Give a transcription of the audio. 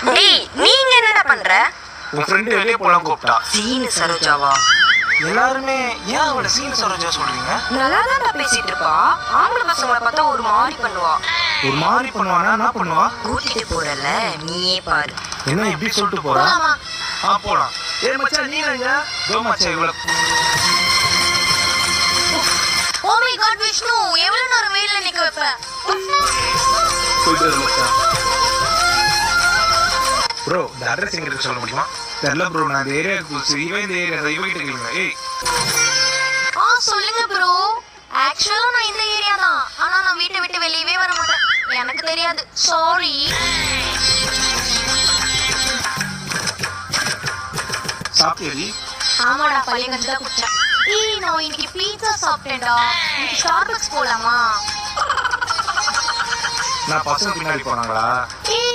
டேய் நீங்க என்னடா பண்ற? உன் ஃப்ரெண்ட் வெளியே போலாம் கூப்பிட்டா. சீனு சரோஜாவா? எல்லாருமே ஏன் அவளை சீனு சரோஜா சொல்றீங்க? நல்லா தான் பேசிட்டு இருப்பா. ஆம்பளை பசங்களை பார்த்தா ஒரு மாதிரி பண்ணுவா. ஒரு மாதிரி பண்ணுவானா? என்ன பண்ணுவா? கூட்டிட்டு போறல நீயே பாரு. என்ன இப்படி சொல்லிட்டு போறா? போலாம். மச்சான் நீ எங்க? தோ மச்சான் இவ்வளவு. ஓ மை காட் விஷ்ணு, எவ்வளவு நேரம் வெயில்ல நிக்க வைப்ப? போயிட்டு வர மச்சான். ப்ரோ இந்த அட்ரஸ் எங்க இருக்கு சொல்ல முடியுமா? தெரியல ப்ரோ, நான் இந்த ஏரியாவுக்கு புதுசு. இவன் இந்த ஏரியா இவ கிட்ட கேளுங்க. ஏய் சொல்லுங்க ப்ரோ. ஆக்சுவலா நான் இந்த ஏரியா தான். ஆனா நான் வீட்டை விட்டு வெளியவே வர மாட்டேன். எனக்கு தெரியாது, சாரி. சாப்பிட்டியடி? ஆமாடா, பழைய தான் குடிச்சேன். ஏய் நான் இன்னைக்கு பீட்சா சாப்பிட்டேன்டா. இன்னைக்கு ஸ்டார்பக்ஸ் போலாமா? நான் பசங்க பின்னாடி போனாங்களா?